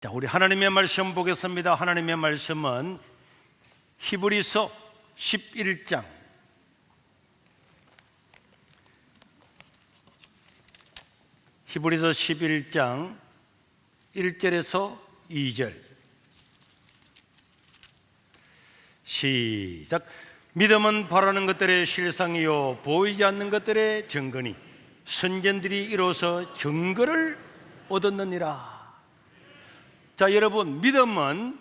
자, 우리 하나님의 말씀 보겠습니다. 하나님의 말씀은 히브리서 11장 1절에서 2절. 시작. 믿음은 바라는 것들의 실상이요 보이지 않는 것들의 증거니 선견들이 이로써 증거를 얻었느니라. 자, 여러분, 믿음은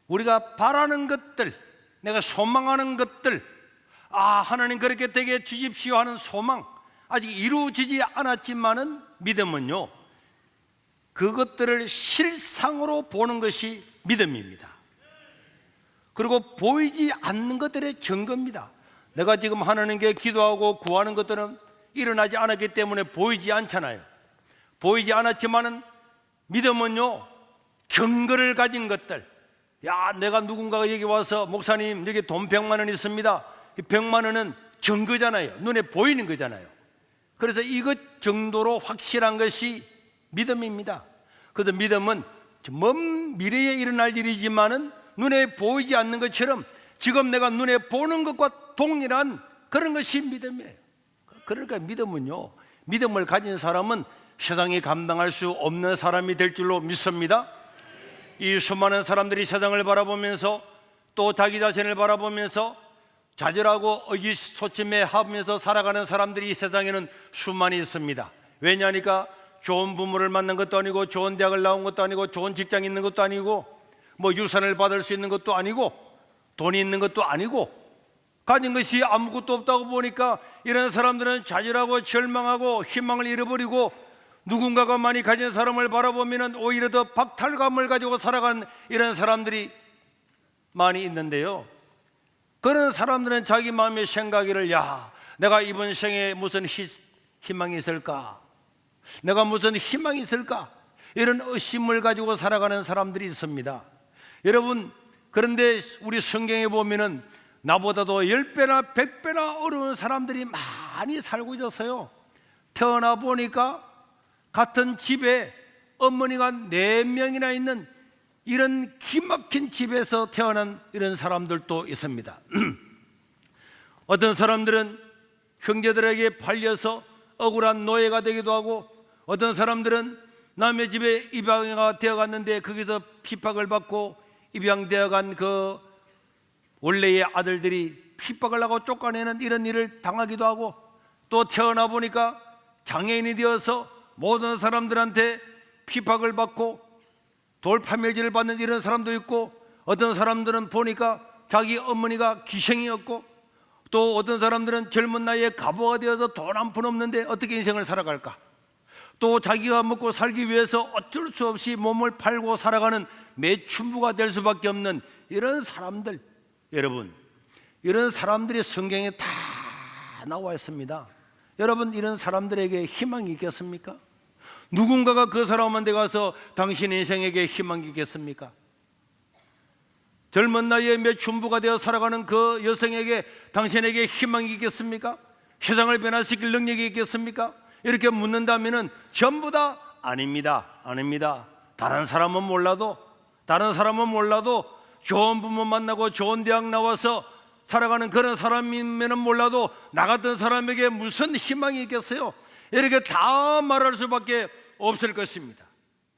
우리가 바라는 것들, 내가 소망하는 것들, 하나님 그렇게 되게 주십시오 하는 소망, 아직 이루어지지 않았지만은 믿음은요, 그것들을 실상으로 보는 것이 믿음입니다. 그리고 보이지 않는 것들의 증거입니다. 내가 지금 하나님께 기도하고 구하는 것들은 일어나지 않았기 때문에 보이지 않잖아요. 보이지 않았지만은 믿음은요, 증거를 가진 것들. 내가 누군가가 여기 와서 목사님 여기 돈 100만 원 있습니다. 이 100만 원은 증거잖아요. 눈에 보이는 거잖아요. 그래서 이것 정도로 확실한 것이 믿음입니다. 그래서 믿음은 먼 미래에 일어날 일이지만은 눈에 보이지 않는 것처럼 지금 내가 눈에 보는 것과 동일한 그런 것이 믿음이에요. 그러니까 믿음은요, 믿음을 가진 사람은 세상이 감당할 수 없는 사람이 될 줄로 믿습니다. 이 수많은 사람들이 세상을 바라보면서 또 자기 자신을 바라보면서 좌절하고 의기소침해 하면서 살아가는 사람들이 이 세상에는 수많이 있습니다. 왜냐하니까 좋은 부모를 만난 것도 아니고 좋은 대학을 나온 것도 아니고 좋은 직장이 있는 것도 아니고 뭐 유산을 받을 수 있는 것도 아니고 돈이 있는 것도 아니고 가진 것이 아무것도 없다고 보니까 이런 사람들은 좌절하고 절망하고 희망을 잃어버리고 누군가가 많이 가진 사람을 바라보면 오히려 더 박탈감을 가지고 살아가는 이런 사람들이 많이 있는데요, 그런 사람들은 자기 마음에 생각이를 내가 이번 생에 무슨 희망이 있을까? 내가 무슨 희망이 있을까? 이런 의심을 가지고 살아가는 사람들이 있습니다. 여러분, 그런데 우리 성경에 보면은 나보다도 10배나 100배나 어려운 사람들이 많이 살고 있어서요, 태어나 보니까 같은 집에 어머니가 4명이나 있는 이런 기막힌 집에서 태어난 이런 사람들도 있습니다. 어떤 사람들은 형제들에게 팔려서 억울한 노예가 되기도 하고, 어떤 사람들은 남의 집에 입양가 되어갔는데 거기서 핍박을 받고 입양되어간 그 원래의 아들들이 핍박을 하고 쫓아내는 이런 일을 당하기도 하고, 또 태어나 보니까 장애인이 되어서 모든 사람들한테 핍박을 받고 돌파멸질을 받는 이런 사람도 있고, 어떤 사람들은 보니까 자기 어머니가 기생이었고, 또 어떤 사람들은 젊은 나이에 가부가 되어서 돈 한 푼 없는데 어떻게 인생을 살아갈까, 또 자기가 먹고 살기 위해서 어쩔 수 없이 몸을 팔고 살아가는 매춘부가 될 수밖에 없는 이런 사람들, 여러분, 이런 사람들이 성경에 다 나와 있습니다. 여러분, 이런 사람들에게 희망이 있겠습니까? 누군가가 그 사람한테 가서 당신 인생에게 희망이 있겠습니까? 젊은 나이에 매춘부가 되어 살아가는 그 여성에게 당신에게 희망이 있겠습니까? 세상을 변화시킬 능력이 있겠습니까? 이렇게 묻는다면 전부 다 아닙니다. 아닙니다. 다른 사람은 몰라도 좋은 부모 만나고 좋은 대학 나와서 살아가는 그런 사람이면 몰라도 나 같은 사람에게 무슨 희망이 있겠어요? 이렇게 다 말할 수밖에 없을 것입니다.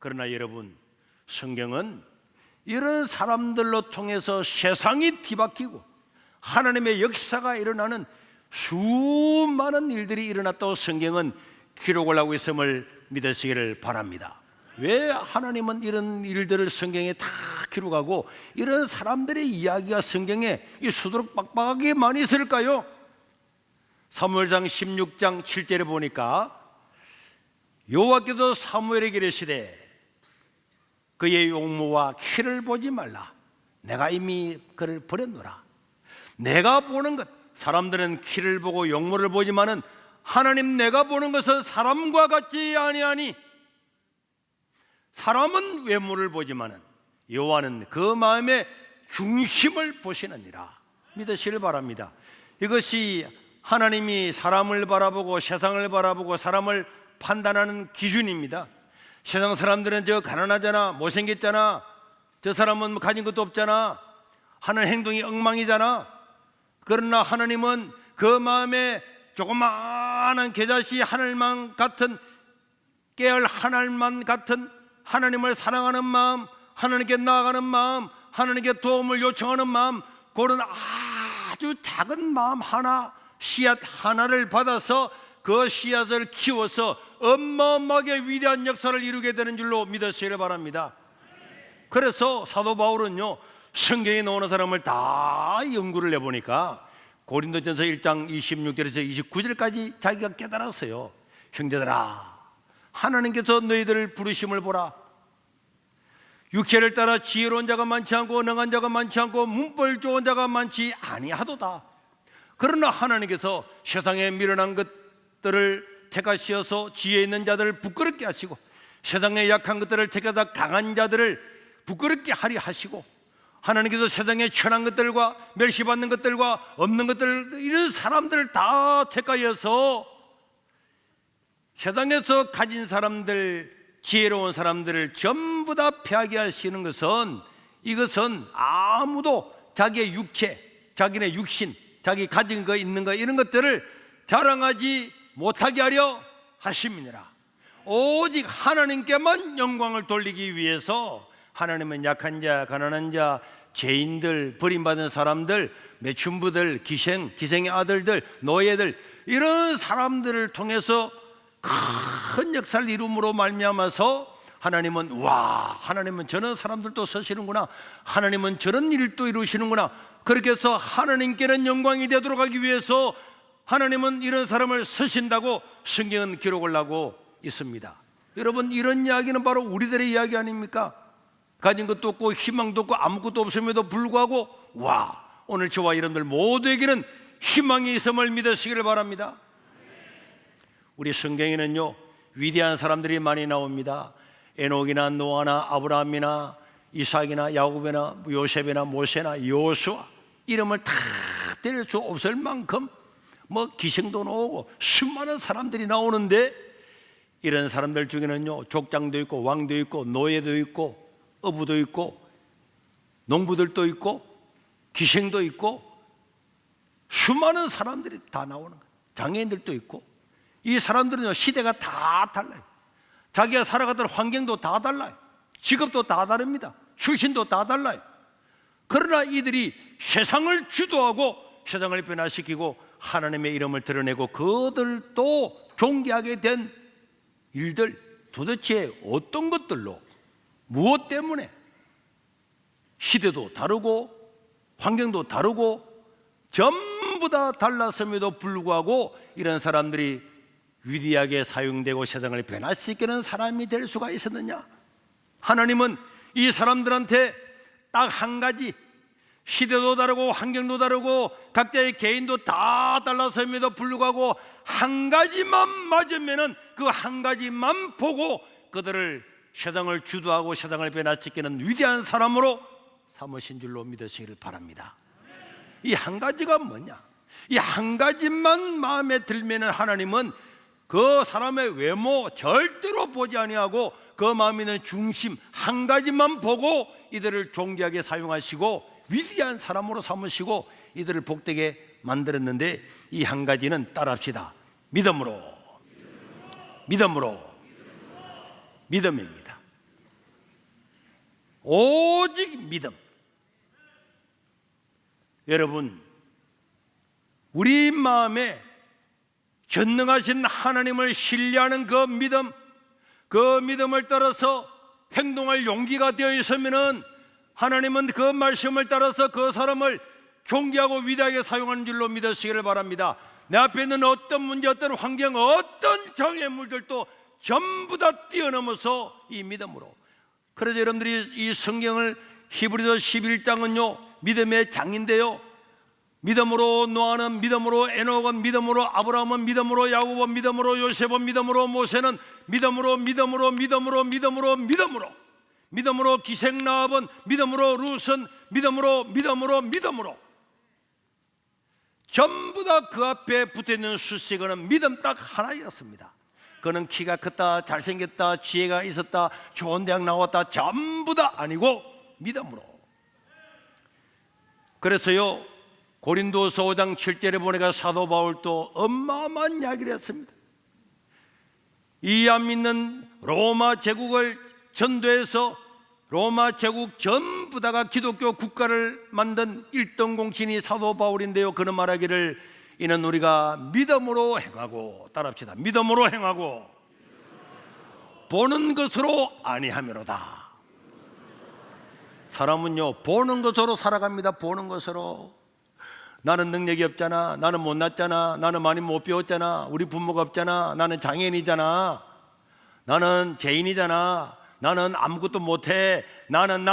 그러나 여러분, 성경은 이런 사람들로 통해서 세상이 뒤바뀌고 하나님의 역사가 일어나는 수많은 일들이 일어났다고 성경은 기록을 하고 있음을 믿으시기를 바랍니다. 왜 하나님은 이런 일들을 성경에 다 기록하고 이런 사람들의 이야기가 성경에 이 수두룩 빡빡하게 많이 있을까요? 사무엘상 16장 7절에 보니까 여호와께서 사무엘에게 이르시되 그의 용모와 키를 보지 말라. 내가 이미 그를 버렸노라. 내가 보는 것, 사람들은 키를 보고 용모를 보지만은 하나님 내가 보는 것은 사람과 같지 아니하니, 사람은 외모를 보지만은 여호와는 그 마음의 중심을 보시느니라. 믿으시길 바랍니다. 이것이 하나님이 사람을 바라보고 세상을 바라보고 사람을 판단하는 기준입니다. 세상 사람들은 저 가난하잖아, 못생겼잖아, 저 사람은 뭐 가진 것도 없잖아 하는 행동이 엉망이잖아. 그러나 하나님은 그 마음에 조그마한 겨자씨 하늘만 같은, 깨알 하늘만 같은 하나님을 사랑하는 마음, 하나님께 나아가는 마음, 하나님께 도움을 요청하는 마음, 그런 아주 작은 마음 하나, 씨앗 하나를 받아서 그 씨앗을 키워서 어마어마하게 위대한 역사를 이루게 되는 줄로 믿으시길 바랍니다. 그래서 사도 바울은요, 성경에 나오는 사람을 다 연구를 해보니까 고린도전서 1장 26절에서 29절까지 자기가 깨달았어요. 형제들아, 하나님께서 너희들을 부르심을 보라. 육체를 따라 지혜로운 자가 많지 않고 능한 자가 많지 않고 문벌 좋은 자가 많지 아니하도다. 그러나 하나님께서 세상에 미련한 것들을 택하시어서 지혜 있는 자들을 부끄럽게 하시고 세상에 약한 것들을 택하사 강한 자들을 부끄럽게 하리 하시고, 하나님께서 세상에 천한 것들과 멸시받는 것들과 없는 것들, 이런 사람들을 다 택하여서 세상에서 가진 사람들, 지혜로운 사람들을 전부 다 패하게 하시는 것은, 이것은 아무도 자기의 육체, 자기네 육신, 자기 가진 거 있는 거 이런 것들을 자랑하지 못하게 하려 하심이니라. 오직 하나님께만 영광을 돌리기 위해서 하나님은 약한 자, 가난한 자, 죄인들, 버림받은 사람들, 매춘부들, 기생의 아들들, 노예들, 이런 사람들을 통해서 큰 역사를 이룸으로 말미암아서 하나님은, 와, 하나님은 저런 사람들도 쓰시는구나, 하나님은 저런 일도 이루시는구나, 그렇게 해서 하나님께는 영광이 되도록 하기 위해서 하나님은 이런 사람을 쓰신다고 성경은 기록을 하고 있습니다. 여러분, 이런 이야기는 바로 우리들의 이야기 아닙니까? 가진 것도 없고 희망도 없고 아무것도 없음에도 불구하고, 와, 오늘 저와 여러분들 모두에게는 희망이 있음을 믿으시기를 바랍니다. 우리 성경에는요, 위대한 사람들이 많이 나옵니다. 에녹이나 노아나 아브라함이나 이삭이나 야곱이나 요셉이나 모세나 여호수아, 이름을 다 때릴 수 없을 만큼 뭐 기생도 나오고 수많은 사람들이 나오는데, 이런 사람들 중에는요, 족장도 있고 왕도 있고 노예도 있고 어부도 있고 농부들도 있고 기생도 있고 수많은 사람들이 다 나오는 거예요. 장애인들도 있고. 이 사람들은요, 시대가 다 달라요. 자기가 살아가던 환경도 다 달라요. 직업도 다 다릅니다. 출신도 다 달라요. 그러나 이들이 세상을 주도하고 세상을 변화시키고 하나님의 이름을 드러내고 그들도 존귀하게 된 일들, 도대체 어떤 것들로, 무엇 때문에? 시대도 다르고 환경도 다르고 전부 다 달랐음에도 불구하고 이런 사람들이 위대하게 사용되고 세상을 변화시키는 사람이 될 수가 있었느냐? 하나님은 이 사람들한테 딱 한 가지, 시대도 다르고 환경도 다르고 각자의 개인도 다 달랐음에도 불구하고 한 가지만 맞으면은 그 한 가지만 보고 그들을 세상을 주도하고 세상을 변화시키는 위대한 사람으로 삼으신 줄로 믿으시기를 바랍니다. 이 한 가지가 뭐냐? 이 한 가지만 마음에 들면은 하나님은 그 사람의 외모 절대로 보지 아니하고 그 마음에 있는 중심 한 가지만 보고 이들을 존귀하게 사용하시고 위대한 사람으로 삼으시고 이들을 복되게 만들었는데, 이 한 가지는 따라합시다. 믿음으로, 믿음으로, 믿음입니다. 오직 믿음. 여러분, 우리 마음에 전능하신 하나님을 신뢰하는 그 믿음, 그 믿음을 따라서 행동할 용기가 되어 있으면은 하나님은 그 말씀을 따라서 그 사람을 존귀하고 위대하게 사용하는 줄로 믿으시기를 바랍니다. 내 앞에 있는 어떤 문제, 어떤 환경, 어떤 장애물들도 전부 다 뛰어넘어서 이 믿음으로. 그래서 여러분들이 이 성경을 히브리서 11장은요 믿음의 장인데요, 믿음으로 노아는, 믿음으로 에녹은, 믿음으로 아브라함은, 믿음으로 야곱은, 믿음으로 요셉은, 믿음으로 모세는, 믿음으로 믿음으로 기생라합은, 믿음으로 룻은, 믿음으로 전부 다 그 앞에 붙어있는 수식어는 믿음 딱 하나였습니다. 그는 키가 컸다, 잘생겼다, 지혜가 있었다, 좋은 대학 나왔다, 전부 다 아니고 믿음으로. 그래서요, 고린도서 5장 7절에 보니까 사도 바울도 어마어마한 이야기를 했습니다. 이 안 믿는 로마 제국을 전도해서 로마 제국 전부 다가 기독교 국가를 만든 1등 공신이 사도 바울인데요, 그는 말하기를 이는 우리가 믿음으로 행하고, 따라합시다, 믿음으로 행하고 보는 것으로 아니하미로다. 사람은요, 보는 것으로 살아갑니다. 보는 것으로. 나는 능력이 없잖아, 나는 못났잖아, 나는 많이 못 배웠잖아, 우리 부모가 없잖아, 나는 장애인이잖아, 나는 죄인이잖아, 나는 아무것도 못해, 나는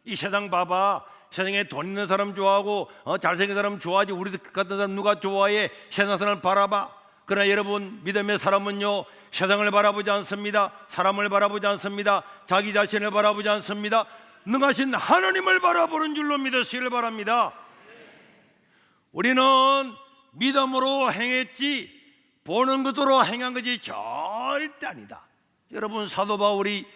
이 세상 봐봐. 세상에 돈 있는 사람 좋아하고 잘생긴 사람 좋아하지, 우리 같은 사람 누가 좋아해? 세상 사람을 바라봐. 그러나 여러분, 믿음의 사람은요, 세상을 바라보지 않습니다. 사람을 바라보지 않습니다. 자기 자신을 바라보지 않습니다. 능하신 하나님을 바라보는 줄로 믿으시길 바랍니다. 우리는 믿음으로 행했지 보는 것으로 행한 것이 절대 아니다. 여러분, 사도 바울이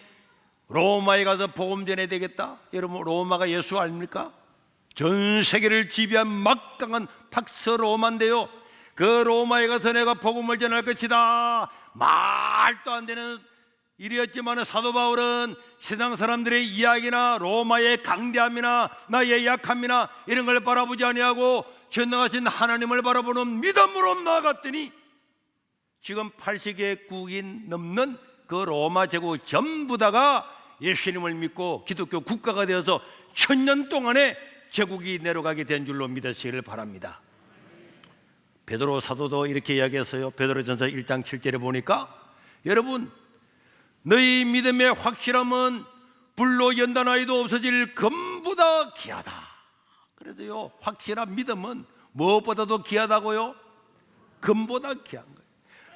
로마에 가서 복음 전해야 되겠다. 여러분, 로마가 예수 아닙니까? 전 세계를 지배한 막강한 팍스 로마인데요, 그 로마에 가서 내가 복음을 전할 것이다, 말도 안 되는 일이었지만 사도 바울은 세상 사람들의 이야기나 로마의 강대함이나 나의 약함이나 이런 걸 바라보지 아니하고 전능하신 하나님을 바라보는 믿음으로 나아갔더니 지금 80개국이 넘는 그 로마 제국 전부 다가 예수님을 믿고 기독교 국가가 되어서 1000년 동안에 제국이 내려가게 된 줄로 믿으시기를 바랍니다. 베드로 사도도 이렇게 이야기했어요. 베드로전서 1장 7절에 보니까, 여러분, 너희 믿음의 확실함은 불로 연단하여도 없어질 금보다 귀하다. 그래서요, 확실한 믿음은 무엇보다도 귀하다고요? 금보다 귀한 거예요.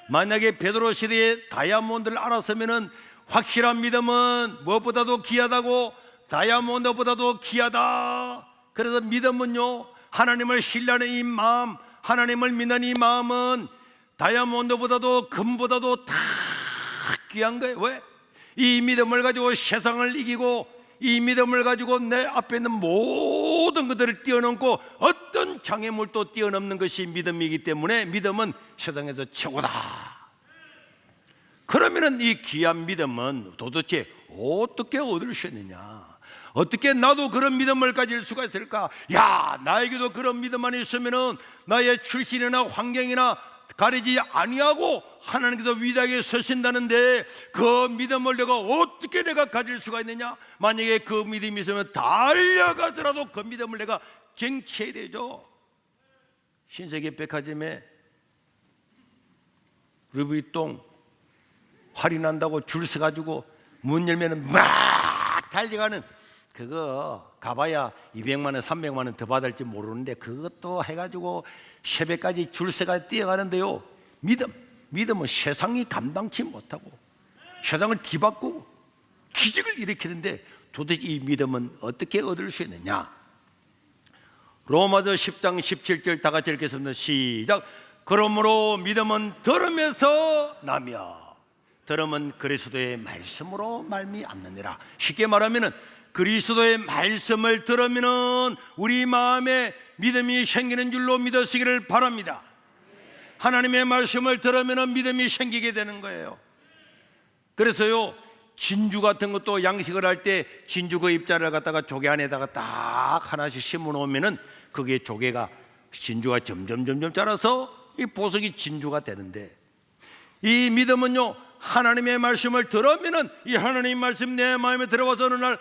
만약에 베드로 시대에 다이아몬드를 알았으면은 확실한 믿음은 무엇보다도 귀하다고, 다이아몬드보다도 귀하다. 그래서 믿음은요, 하나님을 신뢰하는 이 마음, 하나님을 믿는 이 마음은 다이아몬드보다도 금보다도 다 귀한 거예요. 왜? 이 믿음을 가지고 세상을 이기고, 이 믿음을 가지고 내 앞에 있는 모든 것들을 뛰어넘고 어떤 장애물도 뛰어넘는 것이 믿음이기 때문에 믿음은 세상에서 최고다. 그러면은 이 귀한 믿음은 도대체 어떻게 얻을 수 있느냐? 어떻게 나도 그런 믿음을 가질 수가 있을까? 야, 나에게도 그런 믿음만 있으면은 나의 출신이나 환경이나 가리지 아니하고 하나님께서 위대하게 서신다는데 그 믿음을 내가 가질 수가 있느냐? 만약에 그 믿음이 있으면 달려가더라도 그 믿음을 내가 쟁취해야 되죠. 신세계 백화점에 루비통 할인한다고 줄 서가지고 문 열면은 막 달려가는 그거 가봐야 200만 원, 300만 원 더 받을지 모르는데 그것도 해가지고 새벽까지 줄 서가 뛰어가는데요, 믿음은 세상이 감당치 못하고 세상을 뒤바꾸고 기적을 일으키는데 도대체 이 믿음은 어떻게 얻을 수 있느냐? 로마서 10장 17절 다 같이 읽겠습니다. 시작. 그러므로 믿음은 들으면서 나며 들음은 그리스도의 말씀으로 말미암느니라. 쉽게 말하면은 그리스도의 말씀을 들으면은 우리 마음에 믿음이 생기는 줄로 믿으시기를 바랍니다. 하나님의 말씀을 들으면은 믿음이 생기게 되는 거예요. 그래서요, 진주 같은 것도 양식을 할 때 진주 그 입자를 갖다가 조개 안에다가 딱 하나씩 심어 놓으면은 그게 조개가 진주가 점점 자라서 이 보석이 진주가 되는데, 이 믿음은요, 하나님의 말씀을 들으면은 이 하나님의 말씀 내 마음에 들어와서 어느 날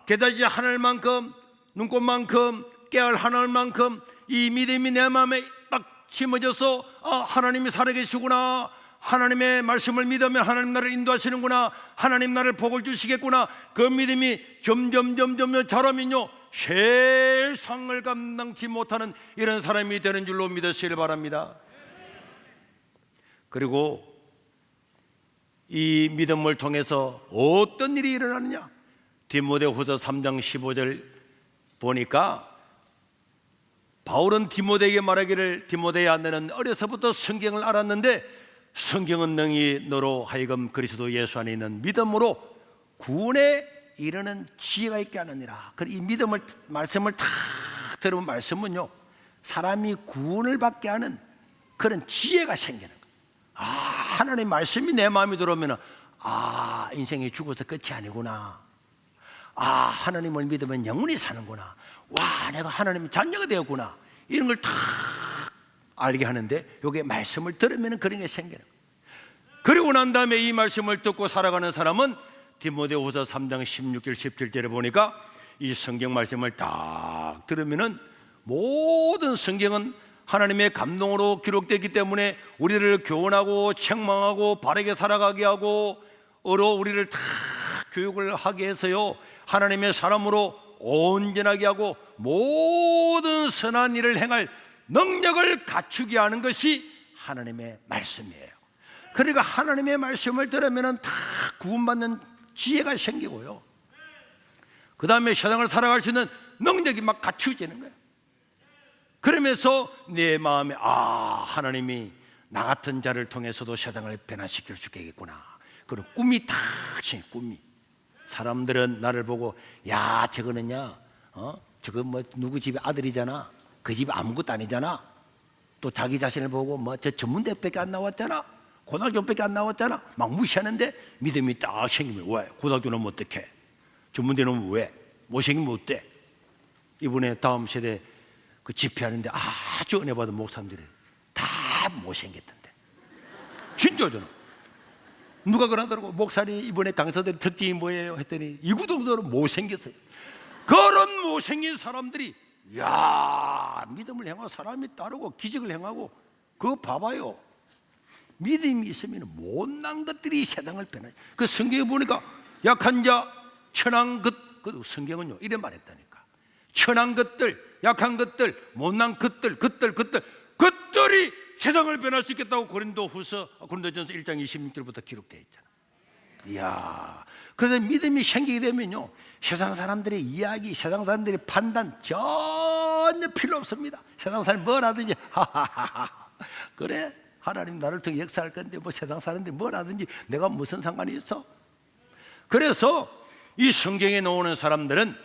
게다지 하늘만큼 눈꽃만큼 깨알 하늘만큼 이 믿음이 내 마음에 딱 심어져서 하나님이 살아계시구나, 하나님의 말씀을 믿으면 하나님 나를 인도하시는구나, 하나님 나를 복을 주시겠구나, 그 믿음이 점점 자라면요 세상을 감당치 못하는 이런 사람이 되는 줄로 믿으시길 바랍니다. 그리고 이 믿음을 통해서 어떤 일이 일어나느냐? 디모데후서 3장 15절 보니까 바울은 디모데에게 말하기를, 디모데야, 너는 어려서부터 성경을 알았는데 성경은 능히 너로 하여금 그리스도 예수 안에 있는 믿음으로 구원에 이르는 지혜가 있게 하느니라. 이 믿음을, 말씀을 다 들으면 말씀은요, 사람이 구원을 받게 하는 그런 지혜가 생기는 거예요. 하나님 말씀이 내 마음에 들어오면 인생이 죽어서 끝이 아니구나. 하나님을 믿으면 영원히 사는구나. 와, 내가 하나님의 자녀가 되었구나. 이런 걸 다 알게 하는데, 요게 말씀을 들으면 그런 게 생기는 거예요. 그리고 난 다음에 이 말씀을 듣고 살아가는 사람은 디모데후서 3장 16절 17절에 보니까 이 성경 말씀을 딱 들으면은 모든 성경은 하나님의 감동으로 기록되기 때문에 우리를 교훈하고 책망하고 바르게 살아가게 하고 우리를 다 교육을 하게 해서요, 하나님의 사람으로 온전하게 하고 모든 선한 일을 행할 능력을 갖추게 하는 것이 하나님의 말씀이에요. 그러니까 하나님의 말씀을 들으면 다 구원받는 지혜가 생기고요, 그 다음에 세상을 살아갈 수 있는 능력이 막 갖추어지는 거예요. 그러면서 내 마음에 하나님이 나 같은 자를 통해서도 세상을 변화시킬 수 있겠구나, 그런 꿈이 딱 생겨. 꿈이, 사람들은 나를 보고, 야, 저거는야, 저거 뭐 누구 집의 아들이잖아, 그 집 아무것도 아니잖아. 또 자기 자신을 보고 뭐 저 전문대학밖에 안 나왔잖아, 고등학교밖에 안 나왔잖아, 막 무시하는데 믿음이 딱 생기면, 왜? 고등학교는 어떻게? 전문대는 왜? 못생기면 어때? 이번에 다음 세대 그 집회하는데 아주 은혜 받은 목사님들이 다 못생겼던데. 진짜 저는 누가 그러더라고, 목사님 이번에 강사들 특징이 뭐예요? 했더니 이구동서는 못생겼어요. 그런 못생긴 사람들이, 야, 믿음을 행하고 사람이 따르고 기적을 행하고, 그거 봐봐요. 믿음이 있으면 못난 것들이 세상을 변하죠. 그 성경에 보니까 약한 자, 천한 것, 그 성경은요 이래 말했다니까. 천한 것들, 약한 것들, 못난 것들이 세상을 변할 수 있겠다고 고린도전서 1장 26절부터 기록되어 있잖아. 이야, 그래서 믿음이 생기게 되면요, 세상 사람들의 이야기, 세상 사람들의 판단 전혀 필요 없습니다. 세상 사람이 뭘 하든지 하하하하, 그래, 하나님 나를 통해 역사할 건데 뭐 세상 사람들이 뭘 하든지 내가 무슨 상관이 있어? 그래서 이 성경에 나오는 사람들은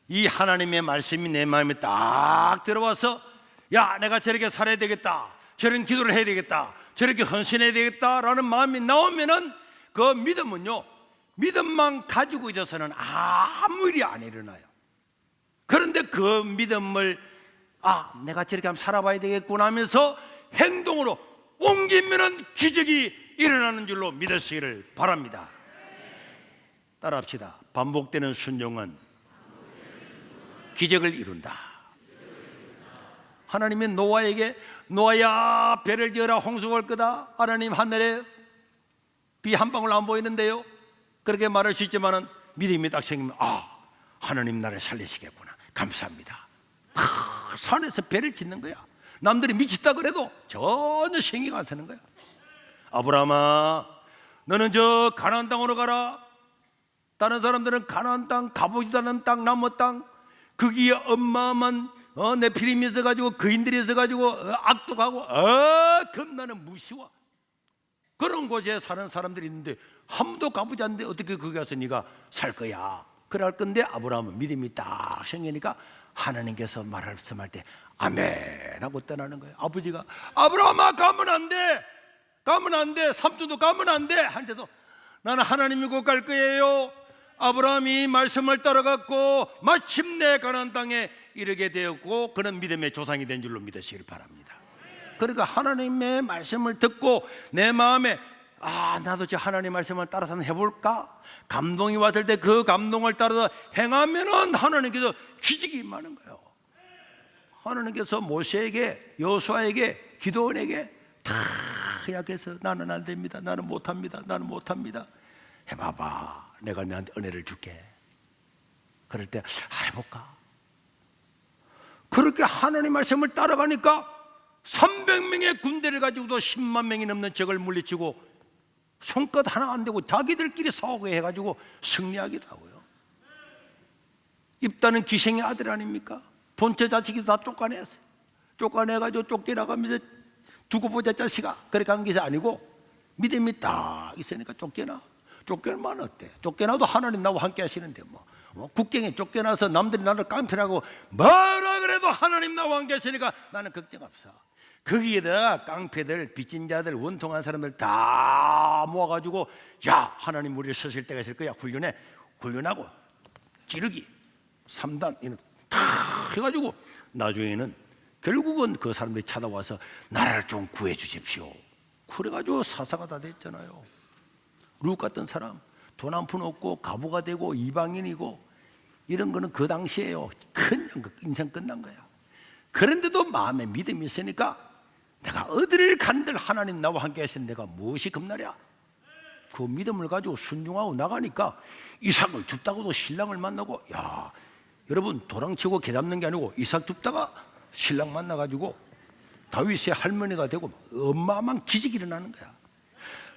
이 하나님의 말씀이 내 마음에 딱 들어와서, 야, 내가 저렇게 살아야 되겠다, 저런 기도를 해야 되겠다, 저렇게 헌신해야 되겠다라는 마음이 나오면은 그 믿음은요, 믿음만 가지고 있어서는 아무 일이 안 일어나요. 그런데 그 믿음을 내가 저렇게 한번 살아봐야 되겠구나 하면서 행동으로 옮기면은 기적이 일어나는 줄로 믿으시기를 바랍니다. 따라합시다. 반복되는 순종은 기적을 이룬다. 하나님이 노아에게, 노아야 배를 지어라, 홍수가 올 거다. 하나님 하늘에 비 한 방울 안 보이는데요, 그렇게 말할 수 있지만은 믿음이 딱 생기면, 하나님 나를 살리시겠구나, 감사합니다. 산에서 배를 짓는 거야. 남들이 미쳤다 그래도 전혀 생기가 안 서는 거야. 아브라함아, 너는 저 가나안 땅으로 가라. 다른 사람들은 가나안 땅, 가보지도 않은 땅, 남의 땅, 거기에 어마어마한 네피림이 있어가지고 거인들이 있어가지고 악독하고 겁나는 무시와 그런 곳에 사는 사람들이 있는데 한 번도 가보지 않는데 어떻게 거기 가서 네가 살 거야? 그래 할 건데, 아브라함은 믿음이 딱 생기니까 하나님께서 말씀할 때 아멘 하고 떠나는 거예요. 아버지가, 아브라함아 가면 안 돼, 가면 안 돼, 삼촌도 가면 안 돼 한데도 나는 하나님 믿고 갈 거예요. 아브라함이 말씀을 따라갔고 마침내 가나안 땅에 이르게 되었고, 그런 믿음의 조상이 된 줄로 믿으시길 바랍니다. 그러니까 하나님의 말씀을 듣고 내 마음에, 나도 저 하나님 말씀을 따라서 한번 해볼까? 감동이 왔을 때 그 감동을 따라서 행하면은 하나님께서 기적이 임하는 거예요. 하나님께서 모세에게, 여호수아에게, 기도원에게 다 약해서 나는 안 됩니다, 나는 못합니다, 나는 못합니다, 해봐봐, 내가 너한테 은혜를 줄게. 그럴 때 해볼까? 그렇게 하나님 말씀을 따라가니까 300명의 군대를 가지고도 10만 명이 넘는 적을 물리치고 손끝 하나 안 되고 자기들끼리 싸우게 해가지고 승리하기도 하고요. 입다는 기생의 아들 아닙니까? 본체 자식이 다 쫓아냈어요. 쫓겨내가지고 쫓겨나가면서 두고 보자 자식아 그렇게 한 것이 아니고 믿음이 딱 있으니까 쫓겨나면 어때? 쫓겨나도 하나님 나와 함께 하시는데 국경에 쫓겨나서 남들이 나를 깡패라고 뭐라 그래도 하나님 나와 함께 하시니까 나는 걱정 없어. 거기에다가 깡패들, 빚진 자들, 원통한 사람들 다 모아가지고 야 하나님 우리를 서실 때가 있을 거야. 훈련하고 찌르기 3단 이런 다 해가지고 나중에는 결국은 그 사람들이 찾아와서 나라를 좀 구해 주십시오. 그래가지고 사사가 다 됐잖아요. 룻 같은 사람 돈 한 푼 없고 가부가 되고 이방인이고 이런 거는 그 당시에요 그냥 인생 끝난 거야. 그런데도 마음에 믿음이 있으니까 내가 어디를 간들 하나님 나와 함께 하시는 내가 무엇이 겁나랴. 그 믿음을 가지고 순종하고 나가니까 이삭을 줍다고도 신랑을 만나고 야 여러분 도랑치고 개 잡는 게 아니고 이삭 줍다가 신랑 만나가지고 다윗의 할머니가 되고 어마어마한 기적이 일어나는 거야.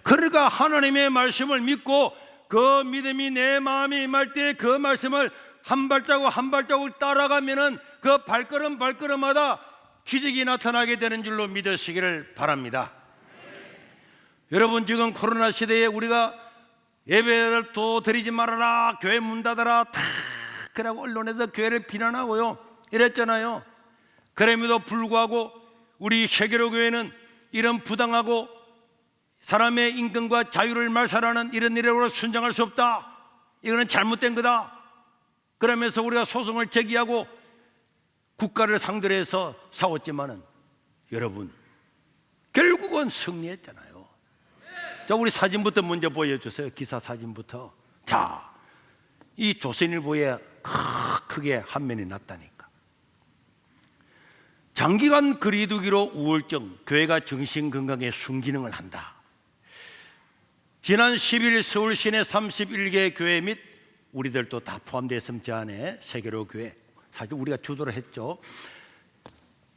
그러니까 하나님의 말씀을 믿고 그 믿음이 내 마음에 임할 때 그 말씀을 한 발자국 한 발자국 따라가면은 그 발걸음마다 기적이 나타나게 되는 줄로 믿으시기를 바랍니다. 여러분 지금 코로나 시대에 우리가 예배를 또 드리지 말아라 교회 문 닫아라 다 그러고 언론에서 교회를 비난하고요 이랬잖아요. 그럼에도 불구하고 우리 세계로 교회는 이런 부당하고 사람의 인권과 자유를 말살하는 이런 일으로 순종할 수 없다. 이거는 잘못된 거다. 그러면서 우리가 소송을 제기하고 국가를 상대로 해서 싸웠지만은 여러분 결국은 승리했잖아요. 자 우리 사진부터 먼저 보여주세요. 기사 사진부터. 자, 이 조선일보에 크게 한면이 났다니까. 장기간 거리두기로 우울증, 교회가 정신건강에 순기능을 한다. 지난 10일 서울 시내 31개 교회 및 우리들도 다 포함되었음 저 안에 세계로 교회 사실 우리가 주도를 했죠.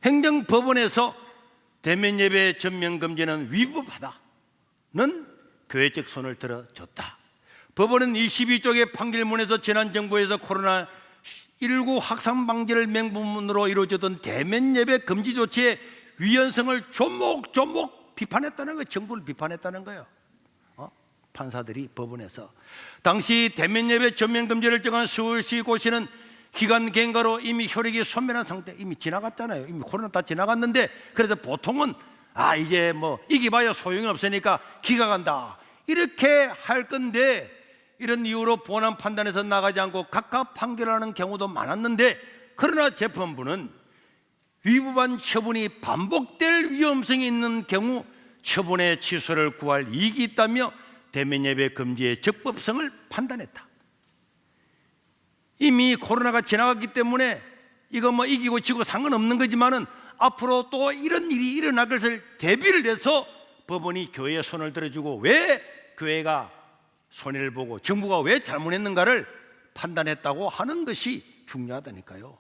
행정법원에서 대면 예배 전면 금지는 위법하다는 교회적 손을 들어줬다. 법원은 22쪽의 판결문에서 지난 정부에서 코로나19 확산 방지를 맹문으로 이루어졌던 대면 예배 금지 조치의 위헌성을 조목조목 비판했다는 거예요. 정부를 비판했다는 거예요. 판사들이 법원에서 당시 대면 예배 전면 금지를 정한 서울시 고시는 기간 경과로 이미 효력이 소멸한 상태, 이미 지나갔잖아요. 이미 코로나 다 지나갔는데 그래서 보통은 이제 이기봐야 소용이 없으니까 기각한다 이렇게 할 건데 이런 이유로 본안 판단에서 나가지 않고 각각 판결하는 경우도 많았는데 그러나 재판부는 위법한 처분이 반복될 위험성이 있는 경우 처분의 취소를 구할 이익이 있다며 대면 예배 금지의 적법성을 판단했다. 이미 코로나가 지나갔기 때문에 이거 이기고 지고 상관없는 거지만은 앞으로 또 이런 일이 일어날 것을 대비를 해서 법원이 교회에 손을 들어주고 왜 교회가 손해를 보고 정부가 왜 잘못했는가를 판단했다고 하는 것이 중요하다니까요.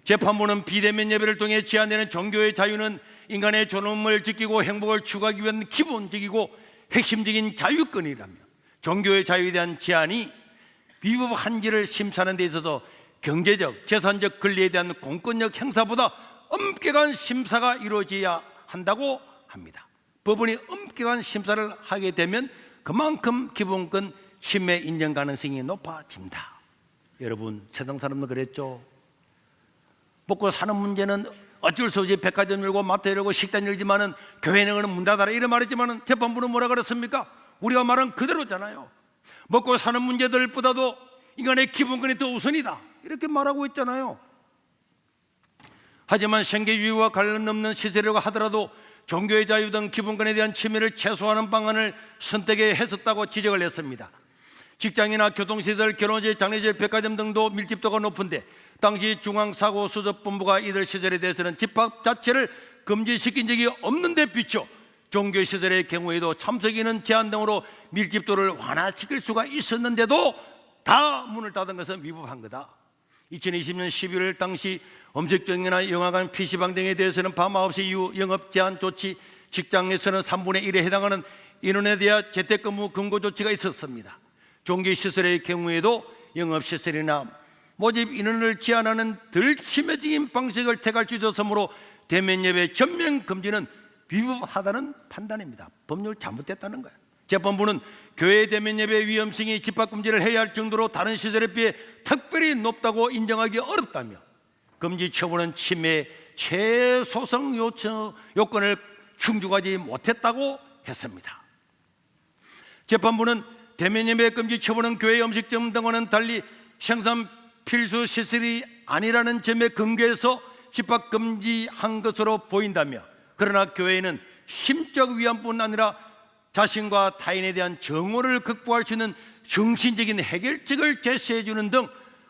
재판부는 비대면 예배를 통해 제한되는 종교의 자유는 인간의 존엄을 지키고 행복을 추구하기 위한 기본적이고 핵심적인 자유권이라며 종교의 자유에 대한 제한이 위법한지를 심사하는 데 있어서 경제적, 재산적 권리에 대한 공권력 행사보다 엄격한 심사가 이루어져야 한다고 합니다. 법원이 엄격한 심사를 하게 되면 그만큼 기본권 침해 인정 가능성이 높아집니다. 여러분 세상 사람들 그랬죠. 먹고 사는 문제는 어쩔 수 없이 백화점 열고 마트 열고 식당 열지만은 교회는 문 닫아라 이런 말했지만은 재판부는 뭐라 그랬습니까? 우리가 말한 그대로잖아요. 먹고 사는 문제들보다도 인간의 기본권이 더 우선이다 이렇게 말하고 있잖아요. 하지만 생계주의와 관련 없는 시세라고 하더라도 종교의 자유 등 기본권에 대한 침해를 최소화하는 방안을 선택해 했었다고 지적을 했습니다. 직장이나 교통시설, 결혼식, 장례식, 백화점 등도 밀집도가 높은데 당시 중앙사고수습본부가 이들 시설에 대해서는 집합 자체를 금지시킨 적이 없는 데 비춰 종교시설의 경우에도 참석인은 제한 등으로 밀집도를 완화시킬 수가 있었는데도 다 문을 닫은 것은 위법한 거다. 2020년 11월 당시 음식점이나 영화관, PC방 등에 대해서는 밤 9시 이후 영업 제한 조치, 직장에서는 3분의 1에 해당하는 인원에 대한 재택근무 금고 조치가 있었습니다. 종교시설의 경우에도 영업시설이나 모집 인원을 제한하는 덜 치명적인 방식을 택할 수 있었으므로 대면 예배 전면 금지는 위법하다는 판단입니다. 법률 잘못됐다는 거예요. 재판부는 교회 대면 예배 위험성이 집합금지를 해야 할 정도로 다른 시설에 비해 특별히 높다고 인정하기 어렵다며 금지 처분은 침해의 최소성 요건을 충족하지 못했다고 했습니다. 재판부는 대면 예배 금지 처분은 교회 음식점 등과는 달리 생산 필수 시설이 아니라는 점에 근거해서 집합금지한 것으로 보인다며, 그러나 교회는 심적 위안뿐 아니라 자신과 타인에 대한 정오를 극복할 수 있는 정신적인 해결책을 제시해 주는 등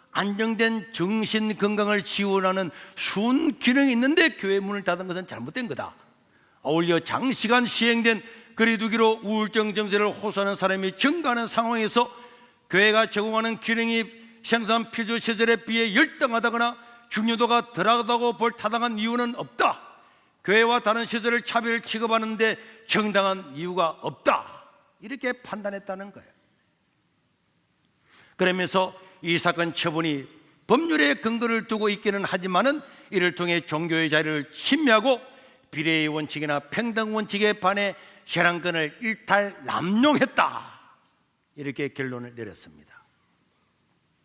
안정된 정신 건강을 지원하는 순기능이 있는데 교회 문을 닫은 것은 잘못된 거다. 아울러 장시간 시행된 거리두기로 우울증 증세를 호소하는 사람이 증가하는 상황에서 교회가 제공하는 기능이 생산 필수 시설에 비해 열등하다거나 중요도가 덜하다고 볼 타당한 이유는 없다. 교회와 다른 시설을 차별 취급하는데 정당한 이유가 없다. 이렇게 판단했다는 거예요. 그러면서 이 사건 처분이 법률의 근거를 두고 있기는 하지만은 이를 통해 종교의 자유를 침해하고 비례의 원칙이나 평등 원칙에 반해 혈안권을 일탈남용했다. 이렇게 결론을 내렸습니다.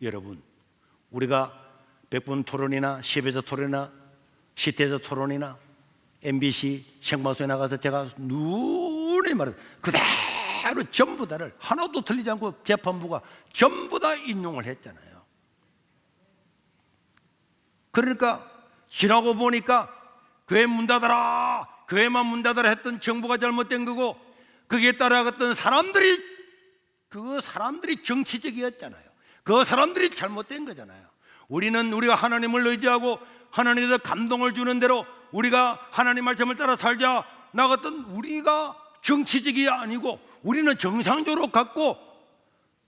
여러분, 우리가 백분 토론이나 10회자 토론이나 시대자 토론이나 MBC 생방송에 나가서 제가 눈에 말해 그대로 전부 다를 하나도 틀리지 않고 재판부가 전부 다 인용을 했잖아요. 그러니까 지나고 보니까 교회 문 닫아라, 교회만 문 닫아라 했던 정부가 잘못된 거고, 거기에 따라갔던 사람들이 정치적이었잖아요. 그 사람들이 잘못된 거잖아요. 우리가 하나님을 의지하고 하나님께서 감동을 주는 대로 우리가 하나님 말씀을 따라 살자 나갔던 우리가 정치적이 아니고, 우리는 정상적으로 갖고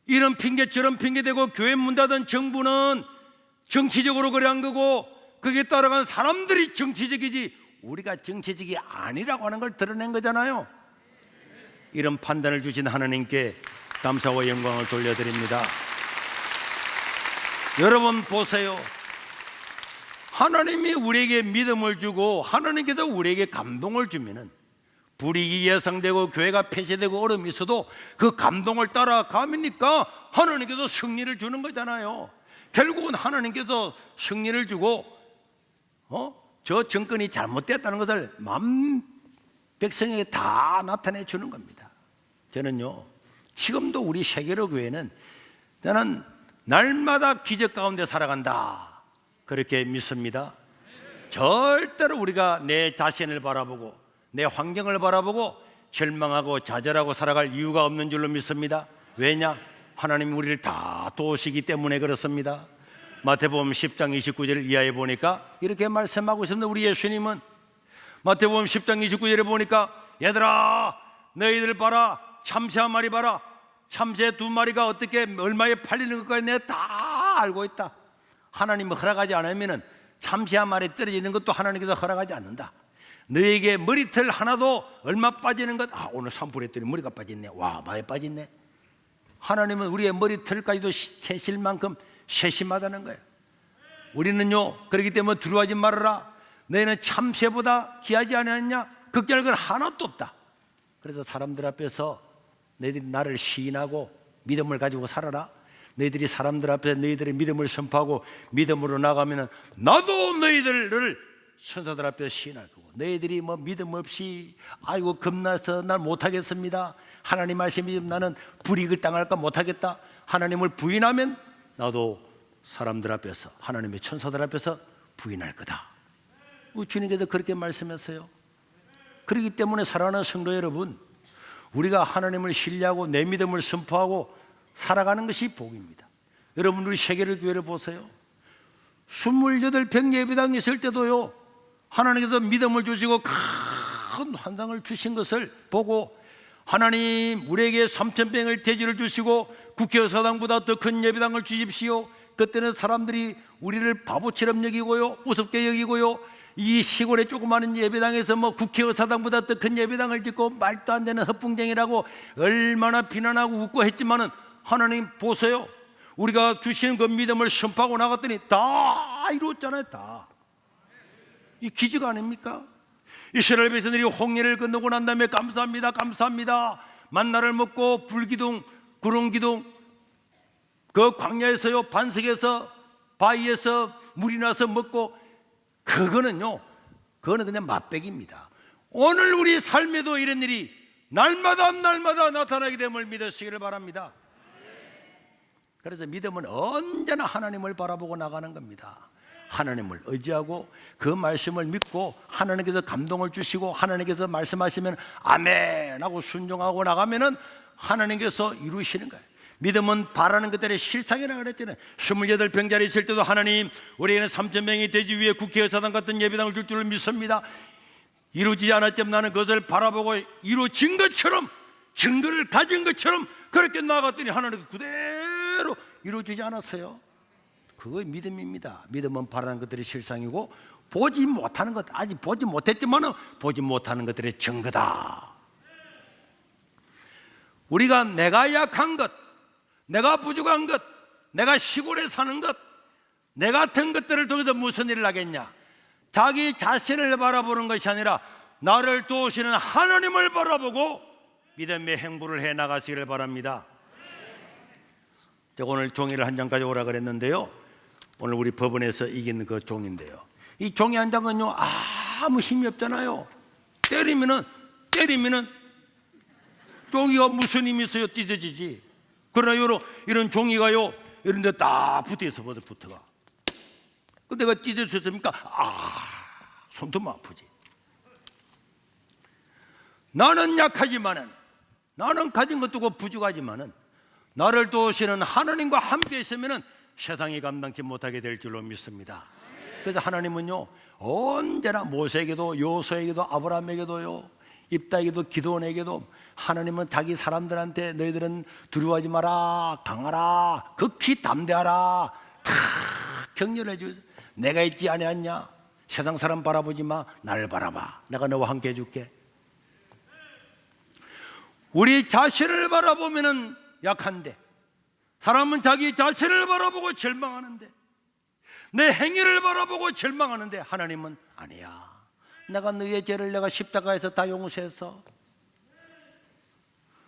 이런 핑계 저런 핑계 대고 교회 문 닫은 정부는 정치적으로 그래 한 거고, 거기에 따라간 사람들이 정치적이지 우리가 정치적이 아니라고 하는 걸 드러낸 거잖아요. 이런 판단을 주신 하나님께 감사와 영광을 돌려드립니다. 여러분 보세요. 하나님이 우리에게 믿음을 주고 하나님께서 우리에게 감동을 주면은 불이익이 예상되고 교회가 폐쇄되고 어려움이 있어도 그 감동을 따라가니까 하나님께서 승리를 주는 거잖아요. 결국은 하나님께서 승리를 주고 저 정권이 잘못됐다는 것을 백성에게 다 나타내 주는 겁니다. 저는요, 지금도 우리 세계로 교회는 저는 날마다 기적 가운데 살아간다, 그렇게 믿습니다. 절대로 우리가 내 자신을 바라보고 내 환경을 바라보고 절망하고 좌절하고 살아갈 이유가 없는 줄로 믿습니다. 왜냐? 하나님이 우리를 다 도우시기 때문에 그렇습니다. 마태복음 10장 29절 이하에 보니까 이렇게 말씀하고 있습니다. 우리 예수님은 마태복음 10장 29절에 보니까 얘들아 너희들 봐라, 참새 한 마리 봐라, 참새 두 마리가 어떻게 얼마에 팔리는 것까지 내가 다 알고 있다. 하나님이 허락하지 않으면 참새 한 마리 떨어지는 것도 하나님께서 허락하지 않는다. 너에게 머리털 하나도 얼마 빠지는 것, 오늘 산불 했더니 머리가 빠졌네, 와 많이 빠졌네. 하나님은 우리의 머리털까지도 세실 만큼 세심하다는 거예요. 우리는요, 그렇기 때문에 두려워하지 말아라, 너희는 참새보다 귀하지 않았냐, 걱정할 건 하나도 없다. 그래서 사람들 앞에서 너희들이 나를 시인하고 믿음을 가지고 살아라. 너희들이 사람들 앞에서 너희들의 믿음을 선포하고 믿음으로 나가면 나도 너희들을 천사들 앞에서 시인할 거고, 너희들이 믿음 없이 아이고 겁나서 난 못하겠습니다, 하나님 말씀이 나는 불이익을 당할까 못하겠다, 하나님을 부인하면 나도 사람들 앞에서 하나님의 천사들 앞에서 부인할 거다. 주님께서 그렇게 말씀했어요. 그렇기 때문에 사랑하는 성도 여러분, 우리가 하나님을 신뢰하고 내 믿음을 선포하고 살아가는 것이 복입니다. 여러분, 우리 세계를 교회를 보세요. 28병 예배당이 있을 때도요, 하나님께서 믿음을 주시고 큰 환상을 주신 것을 보고, 하나님 우리에게 3,000병을 대지를 주시고 국회의사당보다 더 큰 예배당을 주십시오. 그때는 사람들이 우리를 바보처럼 여기고요, 우습게 여기고요, 이 시골의 조그마한 예배당에서 국회의사당보다 더 큰 예배당을 짓고 말도 안 되는 헛풍쟁이라고 얼마나 비난하고 웃고 했지만은, 하나님 보세요, 우리가 주시는 그 믿음을 선포하고 나갔더니 다 이루었잖아요. 다 이 기적 아닙니까? 이스라엘 백성들이 홍해를 건너고 난 다음에 감사합니다, 감사합니다. 만나를 먹고 불기둥, 구름기둥, 그 광야에서요, 반석에서, 바위에서 물이 나서 먹고, 그거는 그냥 맛배기입니다. 오늘 우리 삶에도 이런 일이 날마다 나타나게 됨을 믿으시기를 바랍니다. 그래서 믿음은 언제나 하나님을 바라보고 나가는 겁니다. 하나님을 의지하고 그 말씀을 믿고 하나님께서 감동을 주시고 하나님께서 말씀하시면 아멘 하고 순종하고 나가면은 하나님께서 이루시는 거예요. 믿음은 바라는 것들의 실상이라 그랬잖아요. 28병자리 있을 때도 하나님 우리에게는 3,000명이 돼지 위에 국회의사당 같은 예배당을 줄 줄을 믿습니다. 이루어지지 않았지만 나는 그것을 바라보고 이루어진 것처럼 증거를 가진 것처럼 그렇게 나아갔더니 하나님 그대로 이루어지지 않았어요. 그거 믿음입니다. 믿음은 바라는 것들이 실상이고 보지 못하는 것, 아직 보지 못했지만 보지 못하는 것들의 증거다. 우리가 내가 약한 것, 내가 부족한 것, 내가 시골에 사는 것, 내 같은 것들을 통해서 무슨 일을 하겠냐? 자기 자신을 바라보는 것이 아니라 나를 도우시는 하나님을 바라보고 믿음의 행보를 해 나가시기를 바랍니다. 제가 오늘 종이를 한 장 가져오라 그랬는데요, 오늘 우리 법원에서 이긴 그 종인데요, 이 종이 한 장은요 아무 힘이 없잖아요. 때리면은 종이가 무슨 힘이 있어요? 찢어지지. 그러나 이런 종이가요 이런 데 딱 붙어있어. 붙어가. 근데 내가 찢어졌습니까? 손톱 아프지. 나는 약하지만은, 나는 가진 것도 고 부족하지만은 나를 도우시는 하나님과 함께 있으면은 세상이 감당치 못하게 될 줄로 믿습니다. 그래서 하나님은요 언제나 모세에게도 요소에게도 아브라함에게도요 입다에게도 기도원에게도 하나님은 자기 사람들한테 너희들은 두려워하지 마라, 강하라, 극히 담대하라 다 격려해 주세요. 내가 있지 아니하냐? 세상 사람 바라보지 마, 나를 바라봐. 내가 너와 함께 해줄게. 우리 자신을 바라보면은 약한데, 사람은 자기 자신을 바라보고 절망하는데, 내 행위를 바라보고 절망하는데 하나님은 아니야. 내가 너희의 죄를 내가 십자가에서 다 용서해서,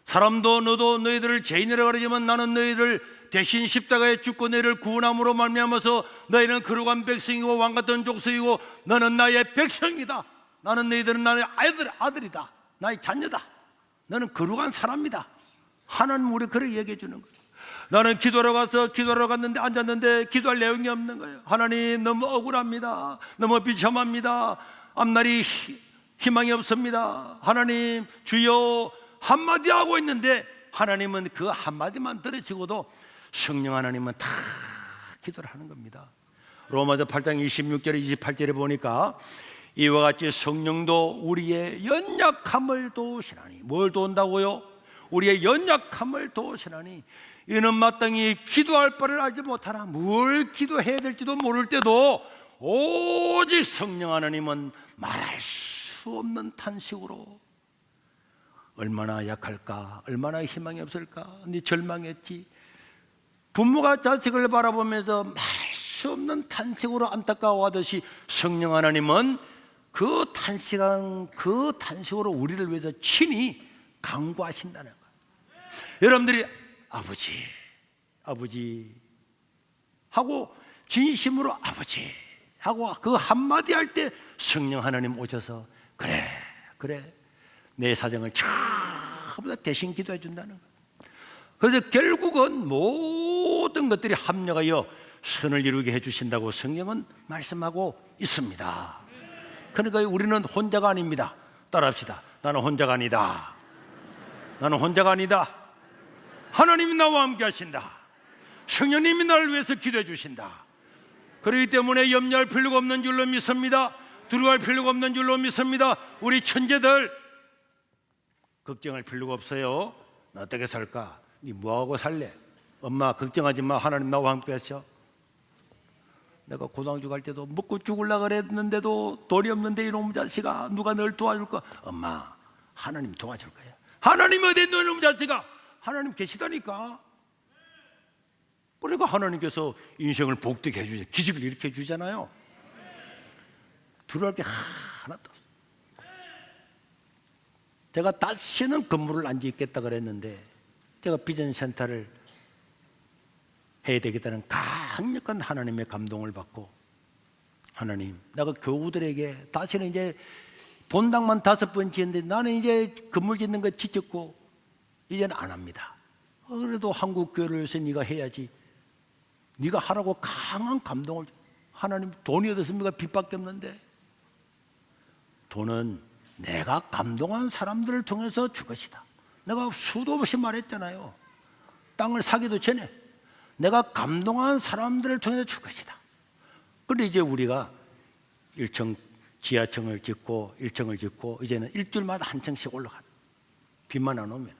사람도 너도 너희들을 죄인이라고 그러지만 나는 너희를 대신 십자가에 죽고 너희를 구원함으로 말미암아서 너희는 거룩한 백성이고 왕같은 족속이고 너는 나의 백성이다. 나는 너희들은 나의 아들이다. 나의 자녀다. 너는 거룩한 사람이다. 하나님 우리 그렇게 얘기해 주는 거예요. 나는 기도하러 갔는데 앉았는데 기도할 내용이 없는 거예요. 하나님 너무 억울합니다. 너무 비참합니다. 앞날이 희망이 없습니다. 하나님 주여 한마디 하고 있는데 하나님은 그 한마디만 들으시고도 성령 하나님은 다 기도를 하는 겁니다. 로마서 8장 26절 28절에 보니까 이와 같이 성령도 우리의 연약함을 도우시나니, 뭘 도운다고요? 우리의 연약함을 도우시나니 이는 마땅히 기도할 바를 알지 못하나 뭘 기도해야 될지도 모를 때도 오직 성령 하나님은 말할 수 없는 탄식으로 얼마나 약할까, 얼마나 희망이 없을까, 네 절망했지. 부모가 자식을 바라보면서 말할 수 없는 탄식으로 안타까워하듯이 성령 하나님은 그 탄식으로 우리를 위해서 친히 강구하신다는 거예요. 여러분들이 아버지 하고 진심으로 아버지 하고 그 한마디 할 때 성령 하나님 오셔서 그래 내 사정을 전부 다 대신 기도해 준다는 거예요. 그래서 결국은 모든 것들이 합력하여 선을 이루게 해주신다고 성경은 말씀하고 있습니다. 그러니까 우리는 혼자가 아닙니다. 따라합시다. 나는 혼자가 아니다. 나는 혼자가 아니다. 하나님이 나와 함께 하신다. 성령님이 나를 위해서 기도해 주신다. 그렇기 때문에 염려할 필요가 없는 줄로 믿습니다. 두려워할 필요가 없는 줄로 믿습니다. 우리 천재들 걱정할 필요가 없어요. 나 어떻게 살까? 니 뭐하고 살래? 엄마 걱정하지 마. 하나님 나와 함께 하셔. 내가 고등학교 갈 때도 먹고 죽으려고 그랬는데도 돈이 없는데 이놈 자식아 누가 널 도와줄까? 엄마 하나님 도와줄 거야. 하나님 어디 있는 이놈 자식아? 하나님 계시다니까. 그러니까 하나님께서 인생을 복되게 해주죠. 기적을 일으켜 주잖아요. 두려울 게 하나도 없어요. 제가 다시는 건물을 안 짓겠다 그랬는데 제가 비전 센터를 해야 되겠다는 강력한 하나님의 감동을 받고, 하나님, 내가 교우들에게 다시는 이제 본당만 5번 지었는데 나는 이제 건물 짓는 거 지쳤고 이제는 안 합니다. 그래도 한국 교회를 위해서 네가 해야지. 네가 하라고 강한 감동을. 하나님, 돈이 어떻습니까? 빚밖에 없는데. 돈은 내가 감동한 사람들을 통해서 줄 것이다. 내가 수도 없이 말했잖아요. 땅을 사기도 전에 내가 감동한 사람들을 통해서 줄 것이다. 그런데 이제 우리가 1층 지하층을 짓고 1층을 짓고 이제는 일주일마다 한 층씩 올라가는, 빚만 안 오면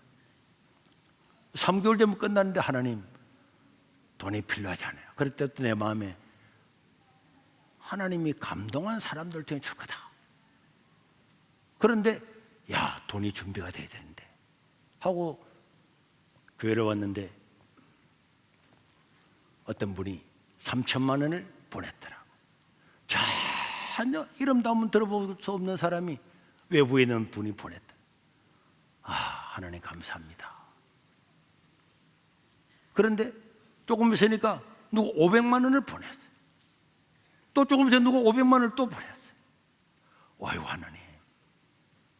3개월 되면 끝나는데 하나님, 돈이 필요하지 않아요. 그럴 때도 내 마음에 하나님이 감동한 사람들 중에 줄 거다. 그런데 야, 돈이 준비가 돼야 되는데 하고 교회를 왔는데 어떤 분이 3천만 원을 보냈더라고. 전혀 이름도 한번 들어볼 수 없는 사람이 외부에 있는 분이 보냈다. 아, 하나님 감사합니다. 그런데 조금 있으니까 누구 500만 원을 보냈어요. 또 조금 있으니까 누구 500만 원을 또 보냈어요. 와요, 하나님.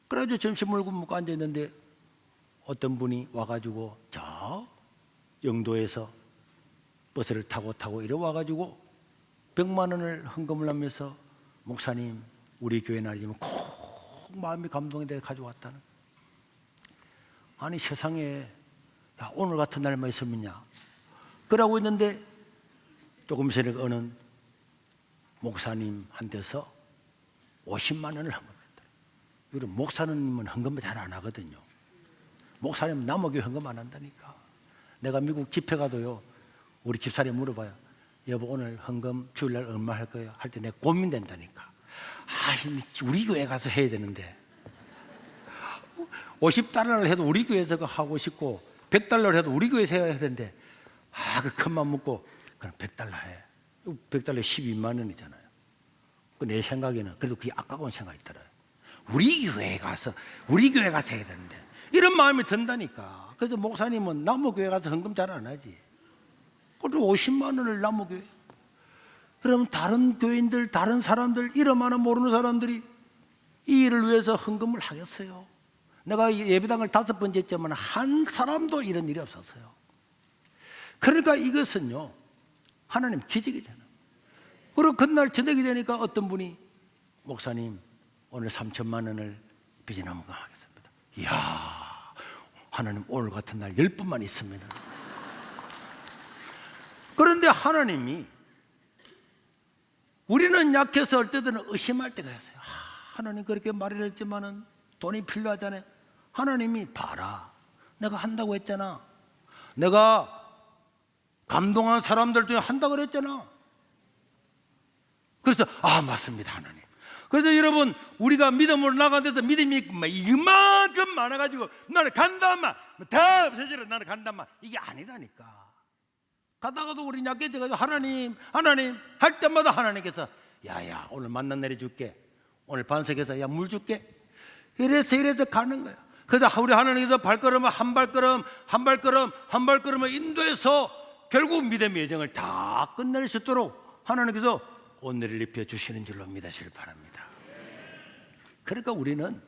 그래가지고 점심 먹고 앉아있는데 어떤 분이 와가지고 저 영도에서 버스를 타고 이래 와가지고 100만 원을 헌금을 하면서 목사님, 우리 교회 날이면 꼭 마음이 감동이 돼 가져왔다는. 아니 세상에, 야, 오늘 같은 날만 있으면야 그러고 있는데 조금 전에 어느 목사님한테서 50만 원을 헌금했다. 우리 목사님은 헌금 잘 안 하거든요. 목사님은 남에게 헌금 안 한다니까. 내가 미국 집회 가도요, 우리 집사람이 물어봐요. 여보, 오늘 헌금 주일날 얼마 할 거예요? 할 때 내가 고민된다니까. 아, 우리 교회 가서 해야 되는데 50달러를 해도 우리 교회에서 하고 싶고 100달러를 해도 우리 교회에서 해야 되는데, 아, 그 큰맘 먹고 그럼 100달러 해. 100달러에 12만 원이잖아요. 내 생각에는 그래도 그게 아까운 생각이 들어요. 우리 교회에 가서 해야 되는데 이런 마음이 든다니까. 그래서 목사님은 남의 교회 가서 헌금 잘 안 하지. 그래도 50만 원을 남의 교회. 그럼 다른 교인들, 다른 사람들, 이름 하나 모르는 사람들이 이 일을 위해서 헌금을 하겠어요? 내가 예배당을 5번 짓지만 한 사람도 이런 일이 없었어요. 그러니까 이것은요, 하나님 기적이잖아요. 그리고 그날 저녁이 되니까 어떤 분이 목사님, 오늘 3천만 원을 빚이 넘어가겠습니다. 이야, 하나님 오늘 같은 날 10분만 있으면. 그런데 하나님이, 우리는 약해서 할 때는 의심할 때가 있어요. 하나님 그렇게 말을 했지만은 돈이 필요하잖아요. 하나님이 봐라, 내가 한다고 했잖아. 내가 감동한 사람들 중에 한다고 그랬잖아. 그래서 아, 맞습니다, 하나님. 그래서 여러분, 우리가 믿음으로 나가는데도 믿음이 이만큼 많아가지고 나는 간다만 다 없어지라, 나는 간다만, 이게 아니라니까. 가다가도 우리 약해져가지고 하나님 할 때마다 하나님께서 야야, 오늘 만난 내려줄게, 오늘 반석에서 야 물 줄게, 이래서 가는 거야. 그래서 우리 하나님께서 발걸음을 한 발걸음을 인도해서 결국 믿음의 여정을 다 끝낼 수 있도록 하나님께서 온내를 입혀 주시는 줄로 믿으시길 바랍니다. 그러니까 우리는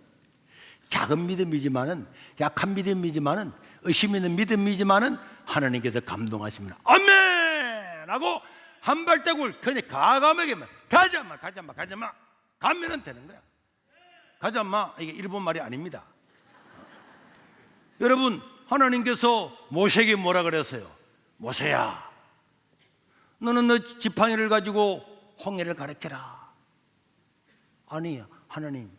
작은 믿음이지만은, 약한 믿음이지만은, 의심 있는 믿음이지만은 하나님께서 감동하시면 아멘 하고 한 발자국을 그냥 과감하게만 가자마 가면은 되는 거야. 가자마, 이게 일본 말이 아닙니다. 여러분, 하나님께서 모세에게 뭐라 그랬어요? 모세야, 너는 너 지팡이를 가지고 홍해를 가르쳐라. 아니, 하나님,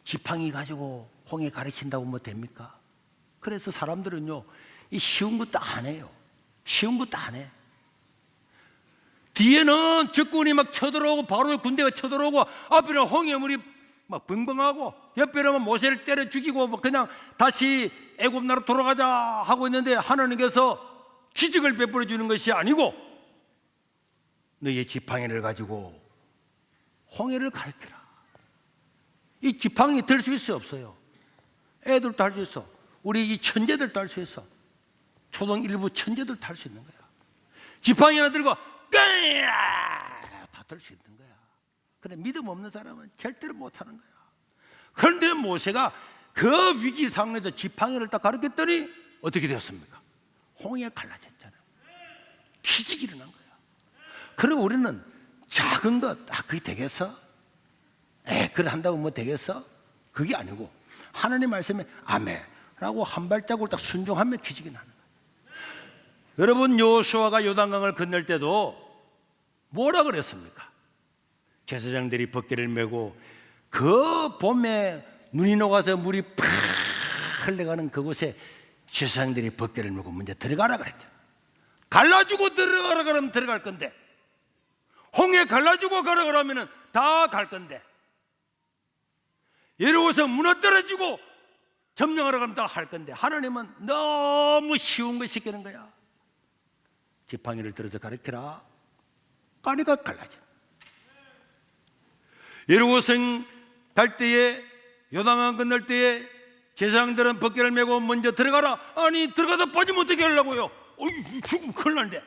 지팡이 가지고 홍해 가르친다고 뭐 됩니까? 그래서 사람들은요, 이 쉬운 것도 안 해요. 쉬운 것도 안 해. 뒤에는 적군이 막 쳐들어오고, 바로 군대가 쳐들어오고, 앞에는 홍해물이 막 벙벙하고, 옆에는 모세를 때려 죽이고, 뭐 그냥 다시 애굽 나라로 돌아가자 하고 있는데, 하나님께서 기적을 베풀어 주는 것이 아니고 너희의 지팡이를 가지고 홍해를 가르쳐라. 이 지팡이 들 수 있어 없어요? 애들도 할 수 있어. 우리 이 천재들도 할 수 있어. 초등 일부 천재들도 할 수 있는 거야. 지팡이 하나 들고 다 들 수 있는 거야. 그런데 믿음 없는 사람은 절대로 못하는 거야. 그런데 모세가 그 위기 상황에서 지팡이를 딱 가르쳤더니 어떻게 되었습니까? 홍해가 갈라졌잖아요. 기적이 일어난 거야. 그리고 우리는 작은 것, 그게 되겠어? 그래 한다고 뭐 되겠어? 그게 아니고 하나님 말씀에 아멘 라고 한 발자국을 딱 순종하면 기적이 나는 거예요. 여러분, 여호수아가 요단강을 건널 때도 뭐라 그랬습니까? 제사장들이 벗개를 메고 그 봄에 눈이 녹아서 물이 팍 흘러가는 그곳에 제사장들이 벗개를 메고 먼저 들어가라 그랬죠. 갈라주고 들어가라 그러면 들어갈 건데, 홍해 갈라주고 가라 그러면 다 갈 건데, 이러고서 무너뜨려지고 점령하라 그러면 다 할 건데, 하나님은 너무 쉬운 거 시키는 거야. 지팡이를 들어서 가르쳐라. 까니가 갈라져. 이러고서 갈 때에, 요단강 건널 때에 제사장들은 벗개를 메고 먼저 들어가라. 아니, 들어가서 빠지면 어떻게 하려고요? 죽으면 큰일 난데.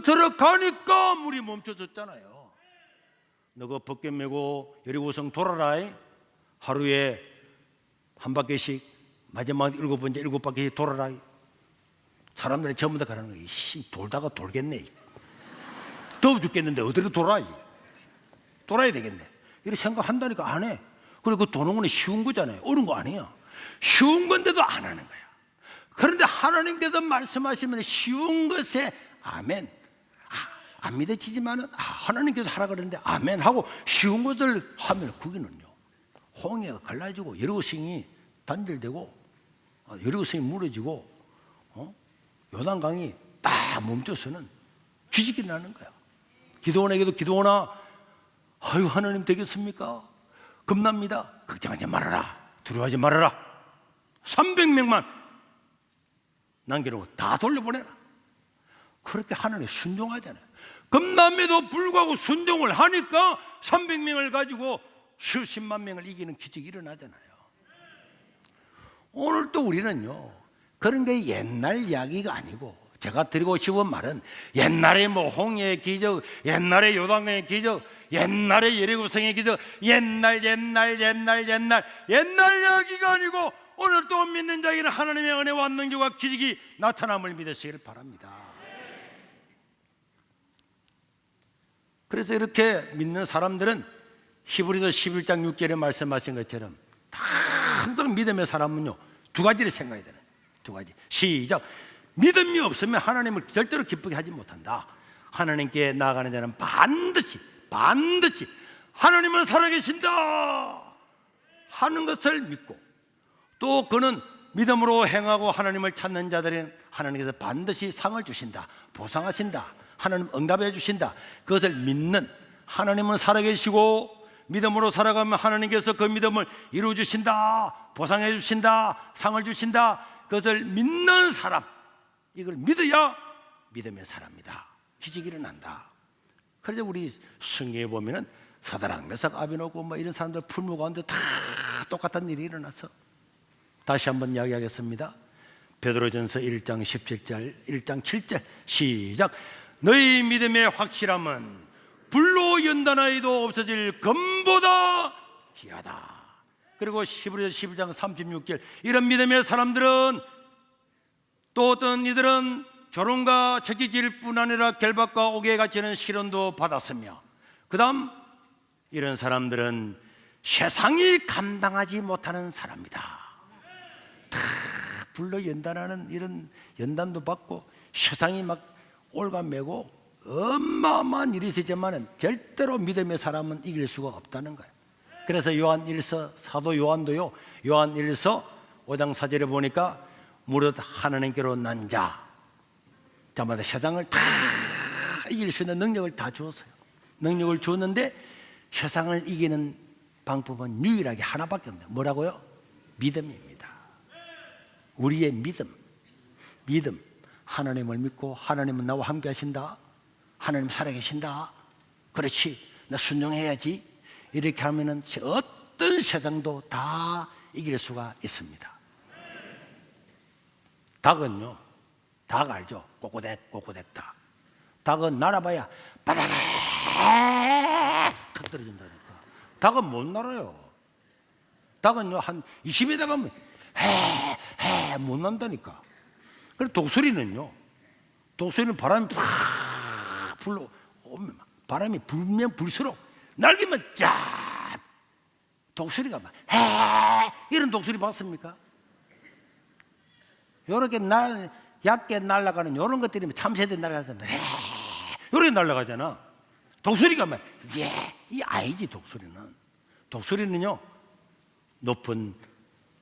들어가니까 물이 멈춰졌잖아요. 너가 벗개 메고 여리고성 돌아라. 하루에 한 바퀴씩, 마지막 7번째 7바퀴씩 돌아라. 사람들이 전부 다 가라는 거야. 돌다가 돌겠네. 더워 죽겠는데 어디로 돌아? 돌아야 되겠네. 이렇게 생각한다니까 안 해. 그리고 그 도는 건 쉬운 거잖아요. 어려운 거 아니야. 쉬운 건데도 안 하는 거야. 그런데 하나님께서 말씀하시면 쉬운 것에 아멘. 안 믿어지지만은 하나님께서 하라 그러는데 아멘 하고 쉬운 것을 하면, 거기는요 홍해가 갈라지고 여리고성이 단절되고 여리고성이 무너지고 요단강이 딱 멈춰서는 기적이 나는 거야. 기도원에게도 기도원아, 아유 하나님 되겠습니까? 겁납니다. 걱정하지 말아라. 두려워하지 말아라. 300명만 남겨놓고 다 돌려보내라. 그렇게 하나님 순종하잖아요. 겁남에도 불구하고 순종을 하니까 300명을 가지고 수십만 명을 이기는 기적이 일어나잖아요. 오늘 또 우리는요, 그런 게 옛날 이야기가 아니고, 제가 드리고 싶은 말은 옛날에 뭐 홍해의 기적, 옛날에 요단강의 기적, 옛날에 여리고성의 기적, 옛날 이야기가 아니고, 오늘 또 믿는 자에게는 하나님의 은혜와 능력과 기적이 나타남을 믿으시기를 바랍니다. 그래서 이렇게 믿는 사람들은 히브리서 11장 6절에 말씀하신 것처럼 항상 믿음의 사람은요 두 가지를 생각해야 되는, 두 가지. 시작. 믿음이 없으면 하나님을 절대로 기쁘게 하지 못한다. 하나님께 나아가는 자는 반드시 하나님은 살아계신다 하는 것을 믿고, 또 그는 믿음으로 행하고 하나님을 찾는 자들은 하나님께서 반드시 상을 주신다, 보상하신다, 하나님 응답해 주신다, 그것을 믿는, 하나님은 살아계시고 믿음으로 살아가면 하나님께서 그 믿음을 이루어 주신다, 보상해 주신다, 상을 주신다, 그것을 믿는 사람, 이걸 믿어야 믿음의 사람이다. 기적이 일어난다. 그래서 우리 성경에 보면은 사드락, 메삭, 아벤노고 뭐 이런 사람들 풀무 가운데 다 똑같은 일이 일어나서, 다시 한번 이야기하겠습니다. 베드로전서 1장 17절, 1장 7절 시작. 너희 믿음의 확실함은 불로 연단하여도 없어질 금보다 귀하다. 그리고 히브리서 11장 36절, 이런 믿음의 사람들은, 또 어떤 이들은 조롱과 채찍질 뿐 아니라 결박과 옥에 갇히는 시련도 받았으며, 그 다음 이런 사람들은 세상이 감당하지 못하는 사람이다. 다 불로 연단하는 이런 연단도 받고 세상이 막 올가매고 어마어마한 일이 있었지만 절대로 믿음의 사람은 이길 수가 없다는 거예요. 그래서 요한 1서, 사도 요한도요, 요한 1서 5장 4절에 보니까 무릇 하나님께로 난 자마다 세상을 다 이길 수 있는 능력을 다 주었어요. 능력을 주었는데 세상을 이기는 방법은 유일하게 하나밖에 없는데 뭐라고요? 믿음입니다. 우리의 믿음, 하나님을 믿고 하나님은 나와 함께 하신다, 하나님 살아계신다, 그렇지, 나 순종해야지. 이렇게 하면은 어떤 세상도 다 이길 수가 있습니다. 닭은요, 닭 알죠? 꼬꼬댁 꼬꼬댁 닭. 닭은 날아봐야 바다가 턱 떨어진다니까. 닭은 못 날아요. 닭은요 한 20m 가면 못 난다니까. 그리고 독수리는요, 독수리는 바람이 팍 불러 오면 바람이 불면 불수록 날개만 쫙, 독수리가 막 이런 독수리 봤습니까? 요렇게 얕게 날아가는 요런 것들이 참새들이 날아가잖아. 요렇게 날아가잖아. 독수리가 막 이 아니지. 독수리는요 높은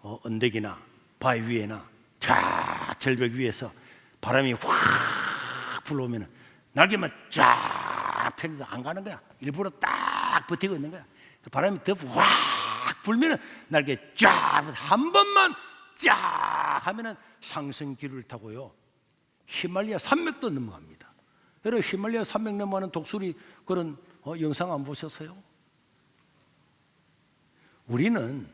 언덕이나 바위 위에나 쫙 절벽 위에서 바람이 확 불어오면 날개만 쫙 펴면서 안 가는 거야. 일부러 딱 버티고 있는 거야. 바람이 더 확 불면은 날개 쫙 한 번만 쫙 하면은 상승 기류를 타고요 히말라야 산맥도 넘어갑니다. 여러분 히말라야 산맥 넘어가는 독수리 그런 영상 안 보셨어요? 우리는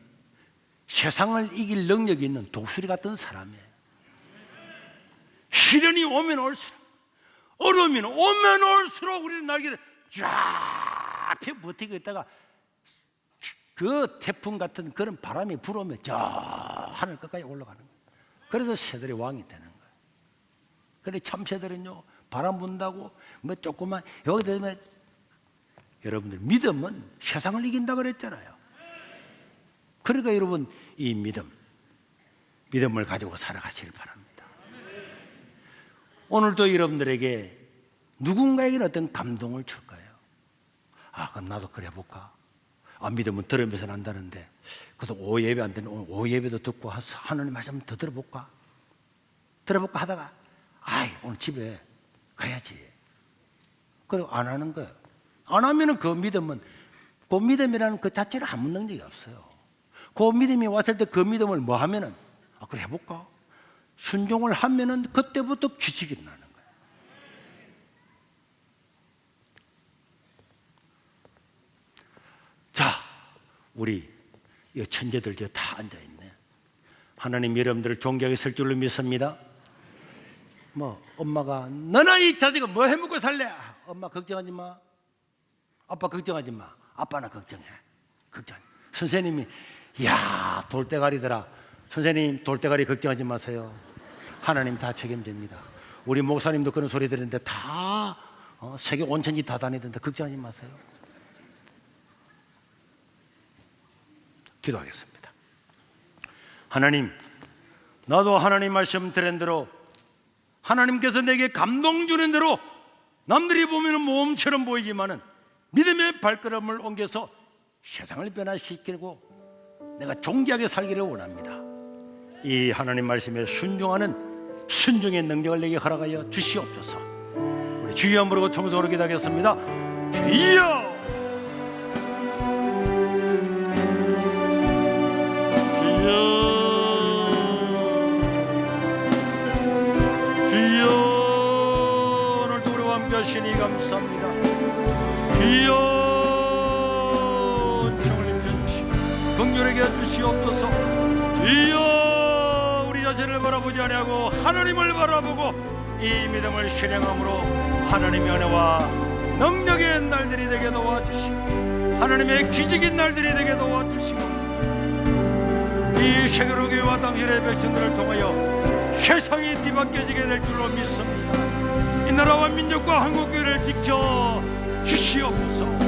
세상을 이길 능력이 있는 독수리 같은 사람이에요. 시련이 오면 올수록, 어려움이 오면 올수록 우리는 날개를 쫙 펴 버티고 있다가 그 태풍 같은 그런 바람이 불어오면 저 하늘 끝까지 올라가는 거예요. 그래서 새들의 왕이 되는 거예요. 그런데 참새들은요 바람 분다고 뭐 조금만 여기 되면, 여러분들 믿음은 세상을 이긴다 그랬잖아요. 그러니까 여러분 이 믿음을 가지고 살아가시길 바랍니다. 오늘도 여러분들에게 누군가에게 어떤 감동을 줄 거예요. 아 그럼 나도 그래 볼까? 아 믿음은 들으면서 난다는데 그래도 오후 예배 안 되는 오늘 오후 예배도 듣고 하나님 말씀 더 들어볼까 하다가 아이 오늘 집에 가야지. 그리고 안 하는 거예요. 안 하면은 그 믿음은, 그 믿음이라는 그 자체는 아무 능력이 없어요. 그 믿음이 왔을 때 그 믿음을 뭐 하면은 아 그래 해볼까? 순종을 하면은 그때부터 기적이 나는 거예요. 자, 우리 이 천재들 다 앉아 있네. 하나님 여러분들을 존경하게 설 줄로 믿습니다. 뭐 엄마가 너나 이 자식은 뭐 해먹고 살래? 엄마 걱정하지 마. 아빠 걱정하지 마. 아빠나 걱정해. 선생님이 야 돌대가리더라. 선생님 돌대가리 걱정하지 마세요. 하나님 다 책임집니다. 우리 목사님도 그런 소리 들었는데 다 세계 온천지 다 다니던데 걱정하지 마세요. 기도하겠습니다. 하나님, 나도 하나님 말씀 드린 대로 하나님께서 내게 감동 주는 대로 남들이 보면 모험처럼 보이지만은 믿음의 발걸음을 옮겨서 세상을 변화시키고 내가 존귀하게 살기를 원합니다. 이 하나님 말씀에 순종하는 순종의 능력을 내게 허락하여 주시옵소서. 우리 주여 부르고 청소로 기도하겠습니다. 주여! 주여! 오늘도 우리와 함께 하시니 감사합니다. 주여! 긍휼하게 해주시옵소서. 주여, 우리 자신을 바라보지 아니하고 하나님을 바라보고 이 믿음을 실행함으로 하나님의 은혜와 능력의 날들이 되게 도와주시고 하나님의 기적인 날들이 되게 도와주시고 이 세계로교회와 당신의 백성들을 통하여 세상이 뒤바뀌어지게 될 줄로 믿습니다. 이 나라와 민족과 한국교회를 지켜 주시옵소서.